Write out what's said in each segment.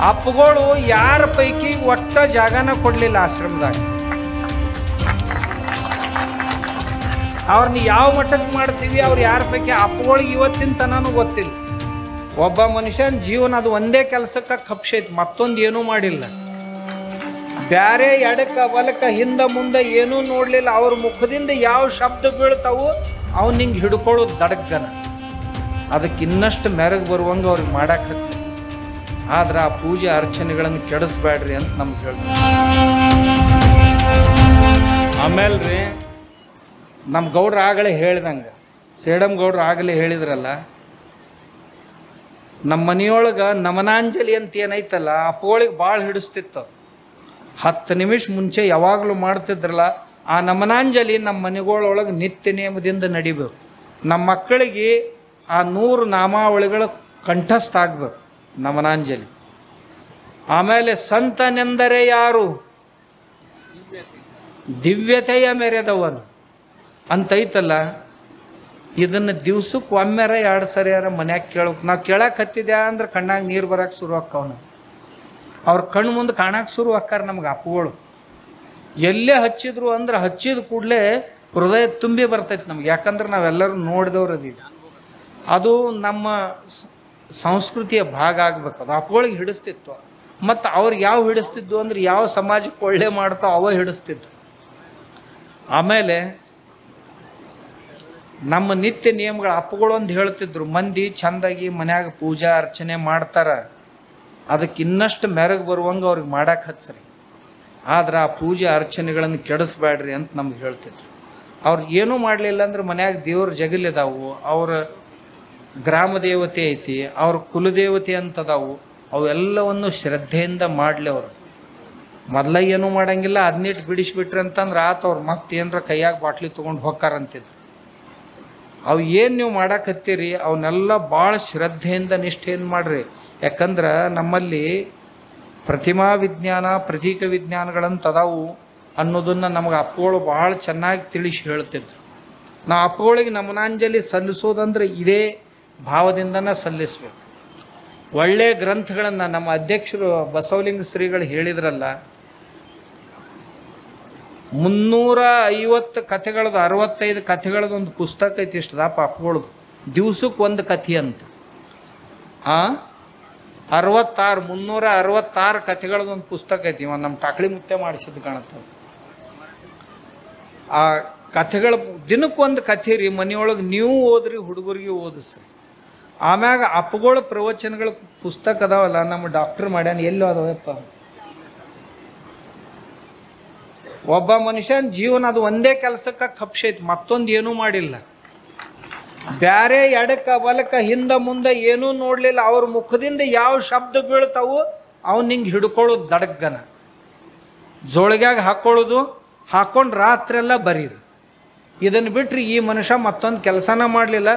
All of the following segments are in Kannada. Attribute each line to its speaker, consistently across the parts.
Speaker 1: ಅಪ್ಪಗಳು ಯಾರ ಪೈಕಿ ಒಟ್ಟ ಜಾಗನ ಕೊಡ್ಲಿಲ್ಲ ಆಶ್ರಮದಾಗ. ಅವ್ರನ್ನ ಯಾವ ಮಟ್ಟಕ್ಕೆ ಮಾಡ್ತೀವಿ, ಅವ್ರು ಯಾರ ಪೈಕಿ ಅಪ್ಪಗಳಿಗೆ ಇವತ್ತಿನ ತನೂ ಗೊತ್ತಿಲ್ಲ. ಒಬ್ಬ ಮನುಷ್ಯನ ಜೀವನ ಅದು ಒಂದೇ ಕೆಲಸಕ್ಕೆ ಕಪ್ಸೈತಿ, ಮತ್ತೊಂದು ಏನೂ ಮಾಡಿಲ್ಲ. ಬ್ಯಾರೆ ಎಡಕ್ಕ ಬಲಕ್ಕ ಹಿಂದ ಮುಂದೆ ಏನೂ ನೋಡ್ಲಿಲ್ಲ. ಅವ್ರ ಮುಖದಿಂದ ಯಾವ ಶಬ್ದ ಬೀಳ್ತಾವು ಅವ್ನು ಹಿಂಗೆ ಹಿಡ್ಕೊಳ್ಳೋದು ದಡಗ್ಗನ. ಅದಕ್ಕೆ ಇನ್ನಷ್ಟು ಮೆರಗು ಬರುವಂಗೆ ಅವ್ರಿಗೆ ಮಾಡಕ್ಕೆ ಹಚ್ಚ. ಆದ್ರೆ ಆ ಪೂಜೆ ಅರ್ಚನೆಗಳನ್ನು ಕೆಡಿಸ್ಬೇಡ್ರಿ ಅಂತ ನಮ್ಗೆ ಹೇಳ್ತಾರೆ. ಆಮೇಲೆ ರೀ ನಮ್ಮ ಗೌಡ್ರು ಆಗಲೇ ಹೇಳ್ದಂಗೆ, ಸೇಡಮ್ ಗೌಡ್ರು ಆಗಲೇ ಹೇಳಿದ್ರಲ್ಲ, ನಮ್ಮ ಮನೆಯೊಳಗೆ ನಮನಾಂಜಲಿ ಅಂತ ಏನೈತಲ್ಲ, ಅಪ್ಪಗಳಿಗೆ ಭಾಳ ಹಿಡಿಸ್ತಿತ್ತು. 10 ನಿಮಿಷ ಮುಂಚೆ ಯಾವಾಗಲೂ ಮಾಡ್ತಿದ್ರಲ್ಲ, ಆ ನಮನಾಂಜಲಿ ನಮ್ಮ ಮನೆಗಳೊಳಗೆ ನಿತ್ಯ ನಿಯಮದಿಂದ ನಡಿಬೇಕು. ನಮ್ಮ ಮಕ್ಕಳಿಗೆ ಆ 100 ನಾಮಾವಳಿಗಳು ಕಂಠಸ್ಥ ಆಗ್ಬೇಕು, ನಮನಾಂಜಲಿ. ಆಮೇಲೆ ಸಂತನೆಂದರೆ ಯಾರು, ದಿವ್ಯತೆಯ ಮೆರೆದವನು ಅಂತೈತಲ್ಲ, ಇದನ್ನು ದಿವ್ಸಕ್ಕೆ ಒಮ್ಮೆರ 2 ಸರಿಯಾರ ಮನ್ಯಾಗ ಕೇಳಬೇಕು. ನಾವು ಕೇಳಕ್ಕೆ ಹತ್ತಿದ್ಯಾ ಅಂದ್ರೆ ಕಣ್ಣಾಗ ನೀರು ಬರೋಕ್ಕೆ ಶುರು ಆಕ್ಕವನು. ಅವ್ರ ಕಣ್ಣು ಮುಂದೆ ಕಾಣಕ್ಕೆ ಶುರು ಆಕ್ಕಾರ ನಮ್ಗೆ ಅಪ್ಪಗಳು. ಎಲ್ಲೇ ಹಚ್ಚಿದ್ರು ಅಂದ್ರೆ ಹಚ್ಚಿದ ಕೂಡಲೇ ಹೃದಯ ತುಂಬಿ ಬರ್ತೈತೆ ನಮ್ಗೆ. ಯಾಕಂದ್ರೆ ನಾವೆಲ್ಲರೂ ನೋಡಿದವ್ರು ಅದೀವಿ. ಅದು ನಮ್ಮ ಸಂಸ್ಕೃತಿಯ ಭಾಗ ಆಗ್ಬೇಕು. ಅದು ಅಪ್ಪಗಳಿಗೆ ಹಿಡಿಸ್ತಿತ್ತು. ಮತ್ತು ಅವ್ರಿಗೆ ಯಾವ ಹಿಡಿಸ್ತಿದ್ದು ಅಂದ್ರೆ ಯಾವ ಸಮಾಜಕ್ಕೆ ಒಳ್ಳೆ ಮಾಡ್ತೋ ಅವ ಹಿಡಿಸ್ತಿತ್ತು. ಆಮೇಲೆ ನಮ್ಮ ನಿತ್ಯ ನಿಯಮಗಳು ಅಪ್ಪಗಳು ಅಂತ ಹೇಳ್ತಿದ್ರು, ಮಂದಿ ಚಂದಾಗಿ ಮನ್ಯಾಗ ಪೂಜಾ ಅರ್ಚನೆ ಮಾಡ್ತಾರ, ಅದಕ್ಕೆ ಇನ್ನಷ್ಟು ಮೆರಗು ಬರುವಂಗೆ ಅವ್ರಿಗೆ ಮಾಡಕ್ಕೆ ಹಚ್ಚ್ರಿ. ಆದ್ರೆ ಆ ಪೂಜೆ ಅರ್ಚನೆಗಳನ್ನು ಕೆಡಿಸ್ಬೇಡ್ರಿ ಅಂತ ನಮ್ಗೆ ಹೇಳ್ತಿದ್ರು. ಅವ್ರು ಏನೂ ಮಾಡಲಿಲ್ಲ ಅಂದ್ರೆ ಮನ್ಯಾಗ ದೇವ್ರ ಜಗಲಿದಾವು, ಅವ್ರ ಗ್ರಾಮ ದೇವತೆ ಐತಿ, ಅವ್ರ ಕುಲದೇವತೆ ಅಂತದಾವು, ಅವೆಲ್ಲವನ್ನು ಶ್ರದ್ಧೆಯಿಂದ ಮಾಡಲಿ. ಅವರು ಮೊದಲ ಏನೂ ಮಾಡಂಗಿಲ್ಲ, ಅದನ್ನಿಟ್ಟು ಬಿಡಿಸ್ಬಿಟ್ರಿ ಅಂತಂದ್ರೆ ಆತ ಅವ್ರ ಮತ್ತೆ ಏನರ ಕೈಯಾಗ ಬಾಟ್ಲಿ ತೊಗೊಂಡು ಹೋಗ್ಕಾರಂತಿದ್ರು. ಅವು ಏನು ನೀವು ಮಾಡಾಕತ್ತೀರಿ ಅವನ್ನೆಲ್ಲ ಭಾಳ ಶ್ರದ್ಧೆಯಿಂದ ನಿಷ್ಠೆಯಿಂದ ಮಾಡ್ರಿ. ಯಾಕಂದ್ರೆ ನಮ್ಮಲ್ಲಿ ಪ್ರತಿಮಾ ವಿಜ್ಞಾನ, ಪ್ರತೀಕ ವಿಜ್ಞಾನಗಳಂತದಾವು ಅನ್ನೋದನ್ನು ನಮಗೆ ಅಪ್ಪಗಳು ಭಾಳ ಚೆನ್ನಾಗಿ ತಿಳಿಸಿ ಹೇಳ್ತಿದ್ರು. ನಾವು ಅಪ್ಪಗಳಿಗೆ ನಮನಾಂಜಲಿ ಸಲ್ಲಿಸೋದಂದ್ರೆ ಇದೇ ಭಾವದಿಂದನೇ ಸಲ್ಲಿಸ್ಬೇಕು. ಒಳ್ಳೆಯ ಗ್ರಂಥಗಳನ್ನು ನಮ್ಮ ಅಧ್ಯಕ್ಷರು ಬಸವಲಿಂಗ ಶ್ರೀಗಳು ಹೇಳಿದ್ರಲ್ಲ, 350 ಕಥೆಗಳದ್ದು 65 ಕಥೆಗಳದ್ದು ಒಂದು ಪುಸ್ತಕ ಐತಿ. ಇಷ್ಟದಪ್ಪ ಅಪ್ಪಗಳದು, ದಿವ್ಸಕ್ಕೆ ಒಂದು ಕಥೆ ಅಂತ. 366 ಕಥೆಗಳದೊಂದು ಪುಸ್ತಕ ಐತಿ. ಇವ ನಮ್ಮ ಟಾಕಳಿ ಮುತ್ತೆ ಮಾಡಿಸಿದ್ದು ಕಾಣುತ್ತೆ. ಆ ಕಥೆಗಳ ದಿನಕ್ಕೊಂದು ಕಥೆ ರೀ. ಮನೆಯೊಳಗೆ ನೀವು ಓದ್ರಿ, ಹುಡುಗರಿಗೆ ಓದಿಸ್ರಿ. ಆಮ್ಯಾಗ ಅಪ್ಪಗಳ ಪ್ರವಚನಗಳ ಪುಸ್ತಕ ಅದಾವಲ್ಲ, ನಮ್ಮ ಡಾಕ್ಟರ್ ಮಾಡ್ಯಾನ, ಎಲ್ಲೋ ಅದಾವಪ್ಪ. ಒಬ್ಬ ಮನುಷ್ಯನ ಜೀವನ ಅದು ಒಂದೇ ಕೆಲಸಕ್ಕೆ ಕಪ್ಸೈತಿ, ಮತ್ತೊಂದು ಏನೂ ಮಾಡಿಲ್ಲ. ಬ್ಯಾರೆ ಎಡಕ್ಕ ಬಲಕ್ಕ ಹಿಂದ ಮುಂದೆ ಏನೂ ನೋಡಲಿಲ್ಲ. ಅವ್ರ ಮುಖದಿಂದ ಯಾವ ಶಬ್ದ ಬೀಳ್ತಾವು ಅವ್ನು ಹಿಂಗೆ ಹಿಡ್ಕೊಳ್ಳೋದು ದಡಗ್ಗನ. ಜೋಳಿಗ್ಯಾಗ ಹಾಕ್ಕೊಳ್ಳೋದು, ಹಾಕ್ಕೊಂಡು ರಾತ್ರೆಲ್ಲ ಬರೀದು. ಇದನ್ನು ಬಿಟ್ಟರೆ ಈ ಮನುಷ್ಯ ಮತ್ತೊಂದು ಕೆಲಸನ ಮಾಡಲಿಲ್ಲ.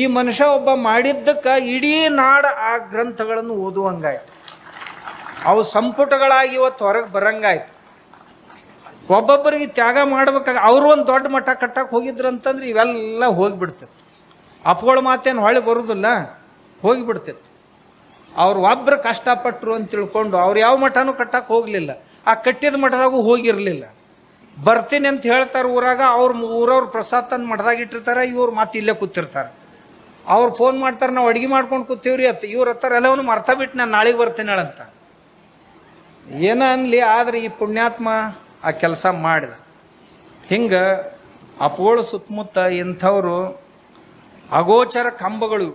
Speaker 1: ಈ ಮನುಷ್ಯ ಒಬ್ಬ ಮಾಡಿದ್ದಕ್ಕೆ ಇಡೀ ನಾಡ ಆ ಗ್ರಂಥಗಳನ್ನು ಓದುವಂಗಾಯ್ತು. ಅವು ಸಂಪುಟಗಳಾಗಿ ಇವತ್ತು ಹೊರಗೆ ಬರಂಗಾಯ್ತು. ಒಬ್ಬೊಬ್ಬರಿಗೆ ತ್ಯಾಗ ಮಾಡ್ಬೇಕಾಗ ಅವರು ಒಂದು ದೊಡ್ಡ ಮಠ ಕಟ್ಟಕ್ಕೆ ಹೋಗಿದ್ರಂತಂದ್ರೆ ಇವೆಲ್ಲ ಹೋಗಿಬಿಡ್ತಿತ್ತು. ಅಪ್ಪಗಳ ಮಾತೇನು ಹೊಳೆ ಬರೋದಿಲ್ಲ, ಹೋಗಿಬಿಡ್ತಿತ್ತು. ಅವ್ರು ಒಬ್ಬರು ಕಷ್ಟಪಟ್ಟರು ಅಂತ ತಿಳ್ಕೊಂಡು ಅವ್ರು ಯಾವ ಮಠನೂ ಕಟ್ಟಕ್ಕೆ ಹೋಗಲಿಲ್ಲ. ಆ ಕಟ್ಟಿದ ಮಠದಾಗೂ ಹೋಗಿರಲಿಲ್ಲ. ಬರ್ತೀನಿ ಅಂತ ಹೇಳ್ತಾರೆ ಊರಾಗ, ಊರವ್ರು ಪ್ರಸಾದ ತಂದು ಮಠದಾಗ ಇಟ್ಟಿರ್ತಾರೆ, ಇವ್ರು ಮತ್ತೆ ಇಲ್ಲೇ ಕೂತಿರ್ತಾರೆ. ಅವ್ರು ಫೋನ್ ಮಾಡ್ತಾರೆ, ನಾವು ಅಡುಗೆ ಮಾಡ್ಕೊಂಡು ಕೂತೀವ್ರಿ ಅತ್ತ. ಇವ್ರು ಹತ್ತಾರ ಎಲ್ಲವನ್ನೂ ಮರ್ತಾ ಬಿಟ್ಟು ನಾನು ನಾಳೆಗೆ ಬರ್ತೀನಿ ಹೇಳಂತ. ಏನ ಅನ್ಲಿ, ಆದರೆ ಈ ಪುಣ್ಯಾತ್ಮ ಆ ಕೆಲಸ ಮಾಡಿದ. ಹಿಂಗೆ ಅಪ್ಪಗಳು ಸುತ್ತಮುತ್ತ ಇಂಥವರು ಅಗೋಚರ ಕಂಬಗಳು,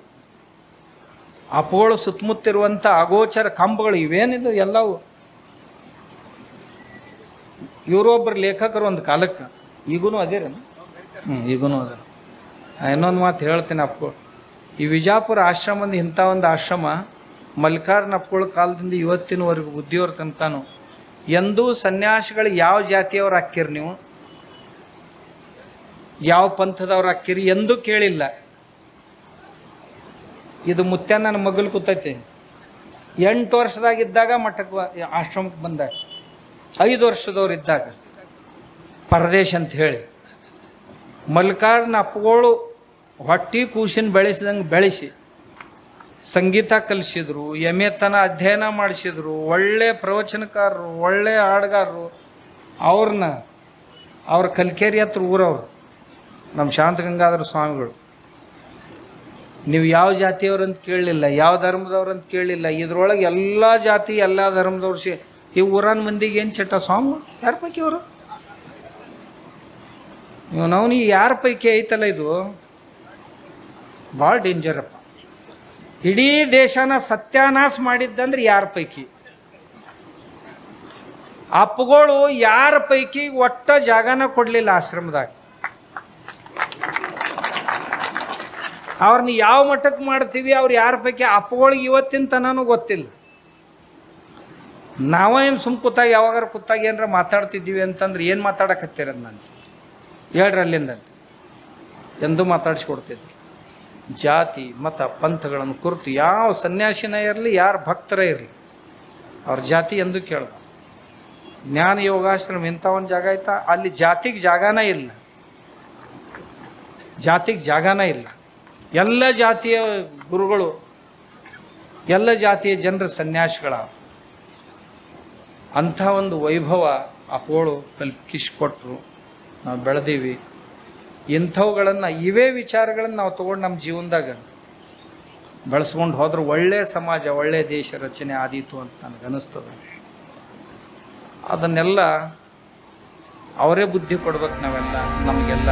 Speaker 1: ಅಪ್ಪಗಳು ಸುತ್ತಮುತ್ತಿರುವಂಥ ಅಗೋಚರ ಕಂಬಗಳು ಇವೇನಿದು ಎಲ್ಲವು. ಇವರೊಬ್ಬರು ಲೇಖಕರು ಒಂದು ಕಾಲಕ್ಕೆ, ಈಗೂ ಅದೇರೇನು? ಈಗೂ ಅದ. ಇನ್ನೊಂದು ಮಾತು ಹೇಳ್ತೀನಿ ಅಪ್ಪಗಳು, ಈ ವಿಜಾಪುರ ಆಶ್ರಮದ ಇಂಥ ಒಂದು ಆಶ್ರಮ ಮಲ್ಲಿಕಾರ್ಜುನ ಅಪ್ಪಗಳ ಕಾಲದಿಂದ ಇವತ್ತಿನವರೆಗೂ ಬುದ್ಧಿಯವ್ರ ತನಕನೂ ಎಂದೂ ಸನ್ಯಾಸಿಗಳು ಯಾವ ಜಾತಿಯವ್ರು ಹಾಕಿರಿ, ನೀವು ಯಾವ ಪಂಥದವ್ರು ಹಾಕಿರಿ ಎಂದೂ ಕೇಳಿಲ್ಲ. ಇದು ಮುತ್ಯ ನನ್ನ ಮಗಲು ಕೂತೈತಿ. 8 ವರ್ಷದಾಗಿದ್ದಾಗ ಮಠಕ್ಕೆ ಆಶ್ರಮಕ್ಕೆ ಬಂದಾಗ, 5 ವರ್ಷದವ್ರು ಇದ್ದಾಗ ಪರದೇಶ ಅಂತ ಹೇಳಿ ಮಲ್ಲಿಕಾರ್ಜುನ ಅಪ್ಪಗಳು ಹೊಟ್ಟಿ ಕೂಸಿನ ಬೆಳೆಸಿದಂಗೆ ಬೆಳೆಸಿ ಸಂಗೀತ ಕಲಿಸಿದ್ರು, ತನ ಅಧ್ಯಯನ ಮಾಡಿಸಿದ್ರು, ಒಳ್ಳೆ ಪ್ರವಚನಕಾರರು, ಒಳ್ಳೆ ಹಾಡುಗಾರರು. ಅವ್ರ ಕಲ್ಕೇರಿ ಹತ್ರ ಊರವ್ರು ನಮ್ಮ ಶಾಂತಗಂಗಾಧರ ಸ್ವಾಮಿಗಳು. ನೀವು ಯಾವ ಜಾತಿಯವ್ರಂತ ಕೇಳಲಿಲ್ಲ, ಯಾವ ಧರ್ಮದವ್ರಂತ ಕೇಳಲಿಲ್ಲ. ಇದ್ರೊಳಗೆ ಎಲ್ಲ ಜಾತಿ ಎಲ್ಲ ಧರ್ಮದವ್ರು ಈ ಊರನ ಮಂದಿಗೆ ಏನು ಚಟ ಸ್ವಾಮಿ ಯಾರ ಪೈಕಿ ಅವರು ನಾವು ಯಾರ ಪೈಕಿ ಐತಲ್ಲ, ಇದು ಭಾಳ ಡೇಂಜರಪ್ಪ. ಇಡೀ ದೇಶನ ಸತ್ಯಾನಾಶ ಮಾಡಿದ್ದಂದ್ರೆ ಯಾರ ಪೈಕಿ? ಅಪ್ಪಗಳು ಯಾರ ಪೈಕಿ ಒಟ್ಟ ಜಾಗನ ಕೊಡಲಿಲ್ಲ ಆಶ್ರಮದಾಗ. ಅವ್ರನ್ನ ಯಾವ ಮಟ್ಟಕ್ಕೆ ಮಾಡ್ತೀವಿ, ಅವ್ರು ಯಾರ ಪೈಕಿ ಅಪ್ಪಗಳಿಗೆ ಇವತ್ತಿನ ತನೂ ಗೊತ್ತಿಲ್ಲ. ನಾವೇನು ಸುಮ್ ಕೂತಾಗ ಯಾವಾಗಾರ ಕೂತಾಗ ಏನಾರ ಮಾತಾಡ್ತಿದ್ದೀವಿ ಅಂತಂದ್ರೆ ಏನು ಮಾತಾಡಕತ್ತೀರ ನಾನು ಹೇಳ್ರಿ ಅಲ್ಲಿಂದಂತ ಎಂದೂ ಮಾತಾಡಿಸ್ಕೊಡ್ತಿದ್ರು. ಜಾತಿ ಮತ ಪಂಥಗಳನ್ನು ಕುರಿತು ಯಾವ ಸನ್ಯಾಸಿನ ಇರಲಿ, ಯಾರು ಭಕ್ತರ ಇರಲಿ, ಅವ್ರ ಜಾತಿ ಎಂದು ಕೇಳಬಾರ್ದು. ಜ್ಞಾನ ಯೋಗಾಶ್ರಮ ಇಂಥ ಒಂದು ಜಾಗ ಆಯ್ತಾ, ಅಲ್ಲಿ ಜಾತಿಗೆ ಜಾಗನೇ ಇಲ್ಲ, ಜಾತಿಗೆ ಜಾಗನೇ ಇಲ್ಲ. ಎಲ್ಲ ಜಾತಿಯ ಗುರುಗಳು, ಎಲ್ಲ ಜಾತಿಯ ಜನರ ಸನ್ಯಾಸಿಗಳ ಅಂಥ ಒಂದು ವೈಭವ ಅಪ್ಪೋಳು ಕಲ್ಪಿಸಿಕೊಟ್ರು. ನಾವು ಬೆಳೆದೀವಿ. ಇಂಥವುಗಳನ್ನು ಇವೇ ವಿಚಾರಗಳನ್ನು ನಾವು ತೊಗೊಂಡು ನಮ್ಮ ಜೀವನದಾಗ ಬೆಳೆಸ್ಕೊಂಡು ಹೋದ್ರೆ ಒಳ್ಳೆಯ ಸಮಾಜ, ಒಳ್ಳೆಯ ದೇಶ ರಚನೆ ಆದೀತು ಅಂತ ನನಗನ್ನಿಸ್ತದೆ. ಅದನ್ನೆಲ್ಲ ಅವರೇ ಬುದ್ಧಿ ಕೊಡ್ಬೇಕು, ನಾವೆಲ್ಲ ನಮಗೆಲ್ಲ